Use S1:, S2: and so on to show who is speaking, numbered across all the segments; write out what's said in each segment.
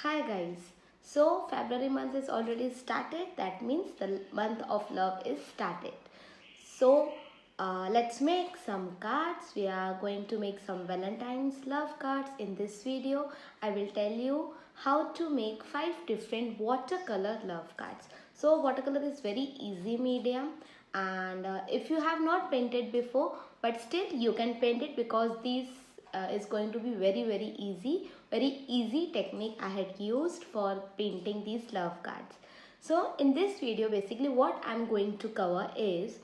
S1: Hi guys. So February month is already started. That means the month of love is started. So let's make some cards. We are going to make some Valentine's love cards. In this video, I will tell you how to make 5 different watercolor love cards. So watercolor is very easy medium, and if you have not painted before, but still you can paint it because these is going to be very easy technique I had used for painting these love cards. So in this video, basically what I'm going to cover is,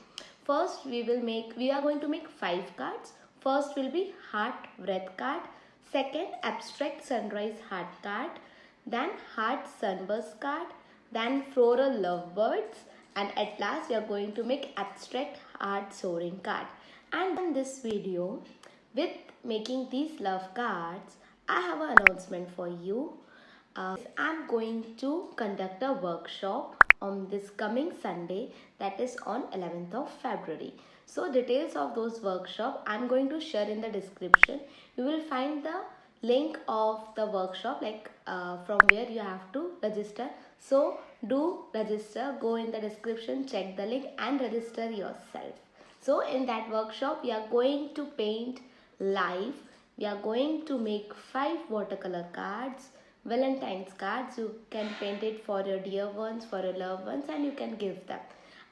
S1: first we are going to make 5 cards. First will be heart wreath card, second abstract sunrise heart card, then heart sunburst card, then floral lovebirds, and at last we are going to make abstract heart soaring card. And in this video, with making these love cards, I have an announcement for you. I'm going to conduct a workshop on this coming Sunday, that is on 11th of February. So details of those workshop I'm going to share in the description. You will find the link of the workshop, like from where you have to register. So do register, go in the description, check the link and register yourself. So in that workshop we are going to paint live. We are going to make 5 watercolor cards, Valentine's cards. You can paint it for your dear ones, for your loved ones, and you can give them.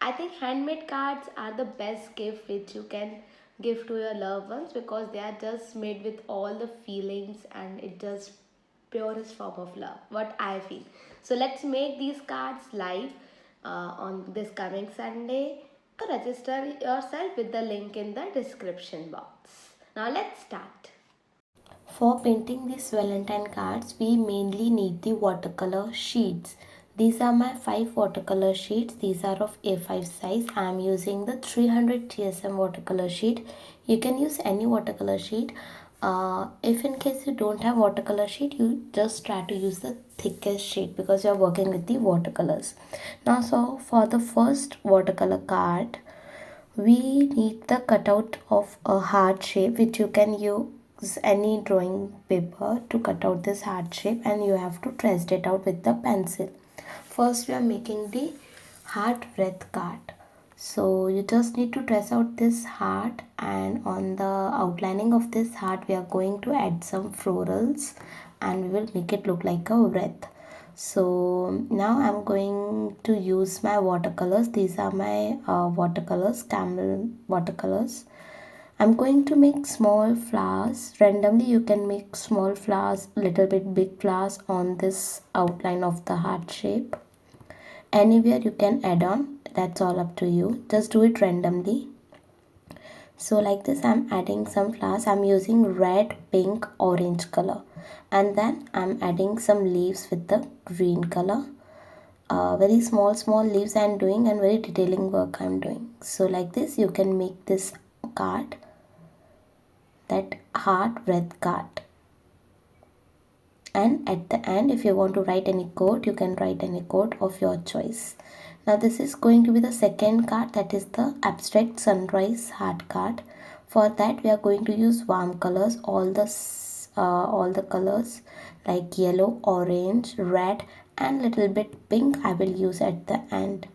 S1: I think handmade cards are the best gift which you can give to your loved ones, because they are just made with all the feelings and it just purest form of love, what I feel. So let's make these cards live on this coming Sunday. Register yourself with the link in the description box. Now let's start. For painting these Valentine cards, we mainly need the watercolor sheets. These are my 5 watercolor sheets. These are of A5 size. I am using the 300 GSM watercolor sheet. You can use any watercolor sheet. If in case you don't have watercolor sheet, you just try to use the thickest sheet because you are working with the watercolors. Now, so for the first watercolor card, we need the cutout of a heart shape, which you can use any drawing paper to cut out this heart shape, and you have to trace it out with the pencil. First we are making the heart wreath card. So you just need to trace out this heart, and on the outlining of this heart we are going to add some florals and we will make it look like a wreath. So now I'm going to use my watercolors. These are my watercolors, camel watercolors. I'm going to make small flowers. Randomly you can make small flowers, little bit big flowers on this outline of the heart shape. Anywhere you can add on, that's all up to you. Just do it randomly. So like this, I'm adding some flowers. I'm using red, pink, orange color, and then I'm adding some leaves with the green color. Very small leaves I'm doing, and very detailing work I'm doing. So like this you can make this card, that heart wreath card. And at the end, if you want to write any quote, you can write any quote of your choice. Now this is going to be the second card, that is the abstract sunrise heart card. For that we are going to use warm colors, all the colors like yellow, orange, red and little bit pink I will use at the end.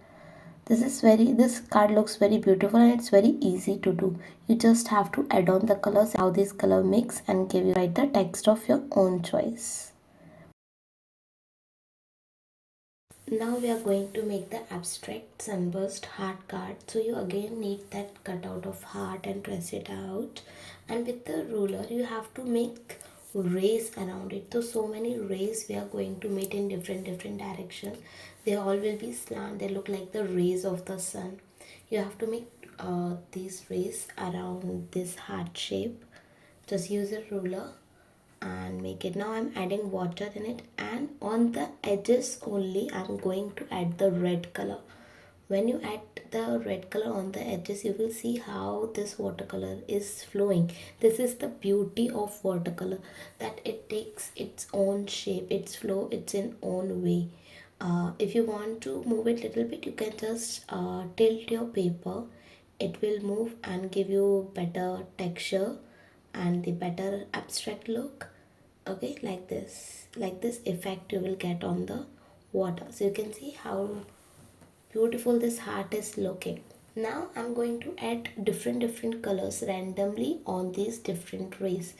S1: This card looks very beautiful and it's very easy to do. You just have to add on the colors, how this color mix, and write the text of your own choice. Now we are going to make the abstract sunburst heart card. So you again need that cutout of heart and trace it out, and with the ruler you have to make rays around it. So many rays we are going to make in different direction. They all will be slant, they look like the rays of the sun. You have to make these rays around this heart shape. Just use a ruler and make it. Now I'm adding water in it, and on the edges only I'm going to add the red color. When you add the red color on the edges, you will see how this watercolor is flowing. This is the beauty of watercolor, that it takes its own shape, its flow, its in own way. If you want to move it little bit, you can just tilt your paper. It will move and give you better texture and the better abstract look. Okay, like this effect you will get on the water. So you can see how beautiful this heart is looking. Now I'm going to add different colors randomly on these different rays.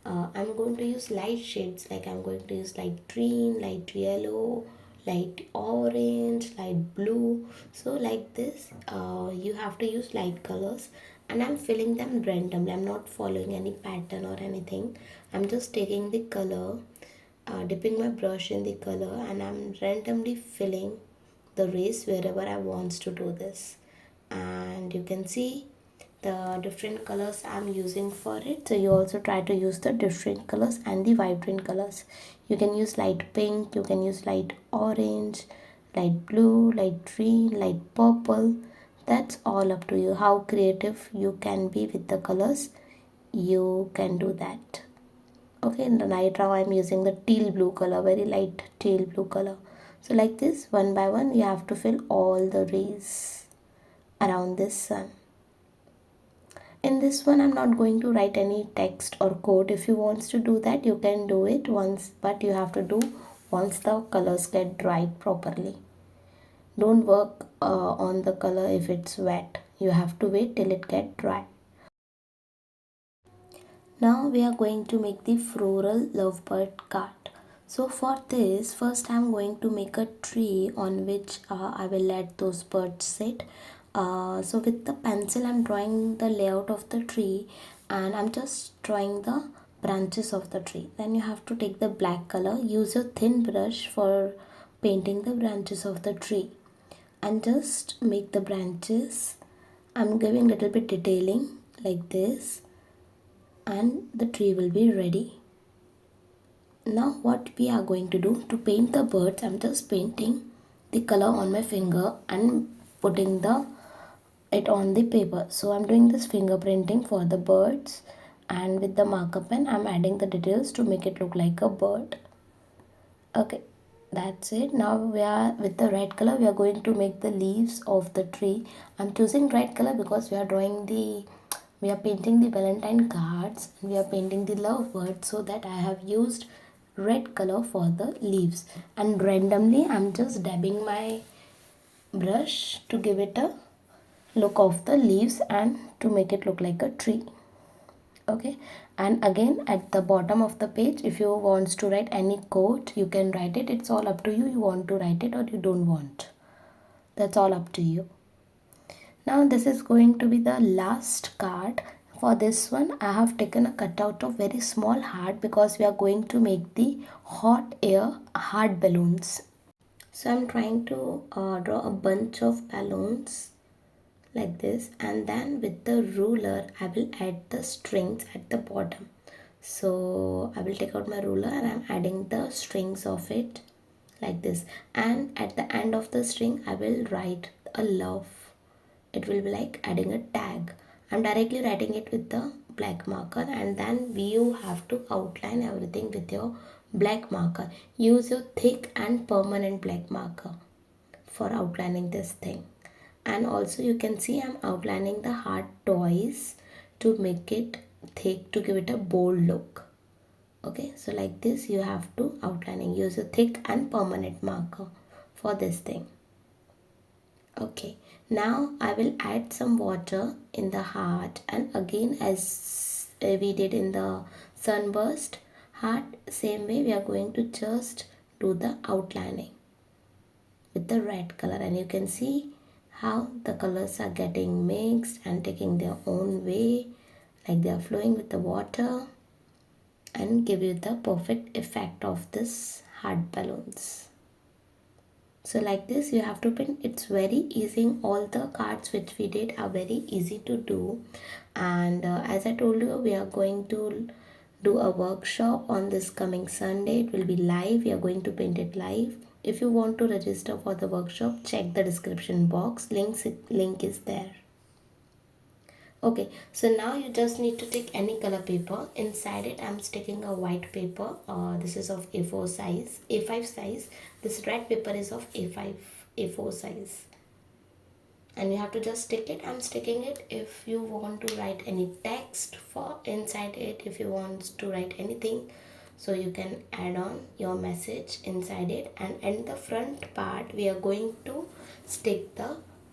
S1: I'm going to use light shades, like I'm going to use light green, light yellow, light orange, light blue. So like this, you have to use light colors, and I'm filling them randomly. I'm not following any pattern or anything. I'm just taking the color, dipping my brush in the color, and I'm randomly filling the rays wherever I wants to do this. And you can see the different colors I'm using for it. So you also try to use the different colors and the vibrant colors. You can use light pink, you can use light orange, light blue, light green, light purple. That's all up to you. How creative you can be with the colors, you can do that. Okay, in the right now I'm using the teal blue color, very light teal blue color. So like this, one by one, you have to fill all the rays around this sun. In this one, I'm not going to write any text or code. If you want to do that, you can do it once, but you have to do once the colors get dried properly. Don't work on the color if it's wet. You have to wait till it get dry. Now we are going to make the floral lovebird card. So for this, first I'm going to make a tree on which I will let those birds sit. So with the pencil I'm drawing the layout of the tree, and I'm just drawing the branches of the tree. Then you have to take the black color, use your thin brush for painting the branches of the tree, and just make the branches. I'm giving little bit detailing like this, and the tree will be ready. Now what we are going to do to paint the birds, I'm just painting the color on my finger and putting the it on the paper. So I'm doing this fingerprinting for the birds, and with the marker pen I'm adding the details to make it look like a bird. Okay, that's it. Now we are with the red color, we are going to make the leaves of the tree. I'm choosing red color because we are painting the Valentine cards, and we are painting the lovebird, so that I have used red color for the leaves. And randomly I'm just dabbing my brush to give it a look of the leaves and to make it look like a tree. Okay, and again at the bottom of the page, if you want to write any quote, you can write it. It's all up to you. You want to write it or you don't want. That's all up to you. Now this is going to be the last card. For this one, I have taken a cutout of very small heart because we are going to make the hot air heart balloons. So I'm trying to draw a bunch of balloons like this, and then with the ruler I will add the strings at the bottom. So I will take out my ruler and I'm adding the strings of it like this, and at the end of the string I will write a love. It will be like adding a tag. I'm directly writing it with the black marker, and then you have to outline everything with your black marker. Use your thick and permanent black marker for outlining this thing. And also you can see I'm outlining the heart twice to make it thick, to give it a bold look. Okay, so like this you have to outlining. Use a thick and permanent marker for this thing. Okay, now I will add some water in the heart, and again as we did in the sunburst heart, same way we are going to just do the outlining with the red color, and you can see how the colors are getting mixed and taking their own way, like they are flowing with the water, and give you the perfect effect of this heart balloons. So like this you have to print. It's very easy. All the cards which we did are very easy to do, and as I told you, we are going to do a workshop on this coming Sunday. It will be live. We are going to paint it live. If you want to register for the workshop, check the description box. Link is there. Okay, so now you just need to take any color paper. Inside it I'm sticking a white paper. This is of A4 size, A5 size. This red paper is of A5, A4 size, and you have to just stick it. I'm sticking it. If you want to write any text for inside it, if you want to write anything, so you can add on your message inside it. And in the front part we are going to stick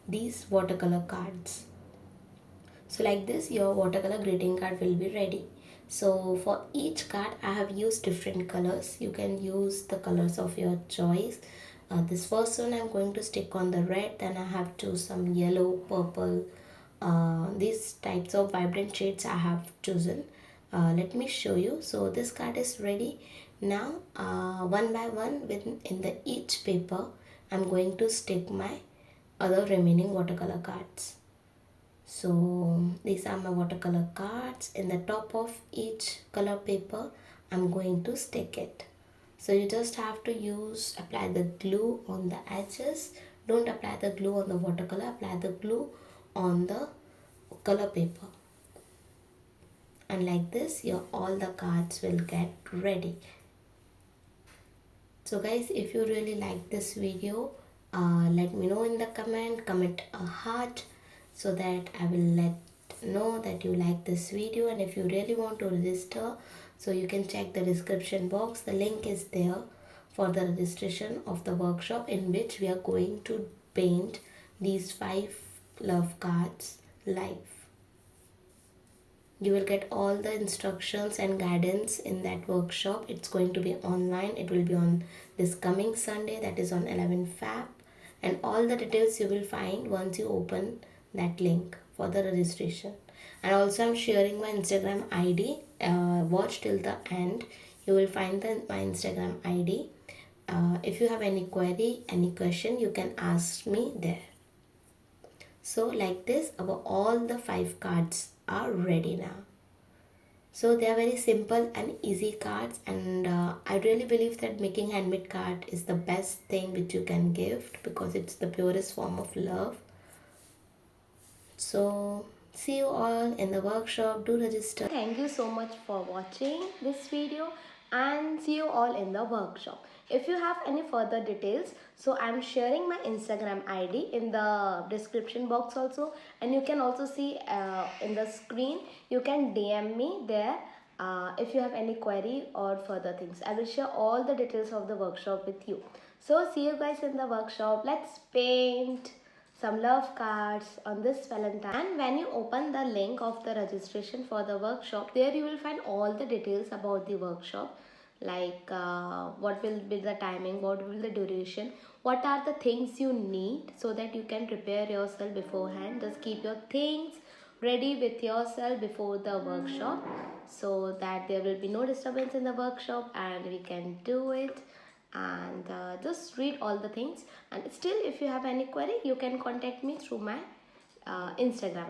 S1: these watercolor cards. So like this your watercolor greeting card will be ready. So for each card I have used different colors. You can use the colors of your choice. This first one I'm going to stick on the red, then I have choose some yellow, purple. These types of vibrant shades I have chosen. Let me show you. So this card is ready. Now one by one within the each paper I'm going to stick my other remaining watercolor cards. So these are my watercolor cards. In the top of each color paper I'm going to stick it. So you just have to apply the glue on the edges. Don't apply the glue on the watercolor, apply the glue on the color paper. And like this all the cards will get ready. So guys, if you really like this video, let me know in the comment a heart, so that I will let know that you like this video. And if you really want to register, so you can check the description box, the link is there for the registration of the workshop in which we are going to paint these 5 love cards live. You will get all the instructions and guidance in that workshop. It's going to be online. It will be on this coming Sunday, that is on 11 Feb. And all the details you will find once you open that link for the registration. And also I'm sharing my Instagram ID. Watch till the end. You will find my Instagram ID. If you have any query, any question, you can ask me there. So like this, all the 5 cards are ready now. So they are very simple and easy cards, and I really believe that making handmade card is the best thing which you can gift, because it's the purest form of love. So see you all in the workshop. Do register. Thank you so much for watching this video, and see you all in the workshop. If you have any further details, so I'm sharing my Instagram ID in the description box also, and you can also see in the screen. You can DM me there if you have any query or further things. I will share all the details of the workshop with you. So see you guys in the workshop. Let's paint some love cards on this Valentine. And when you open the link of the registration for the workshop, there you will find all the details about the workshop, like what will be the timing, what will be the duration, what are the things you need, so that you can prepare yourself beforehand. Just keep your things ready with yourself before the workshop, so that there will be no disturbance in the workshop and we can do it. And just read all the things, and still if you have any query you can contact me through my Instagram.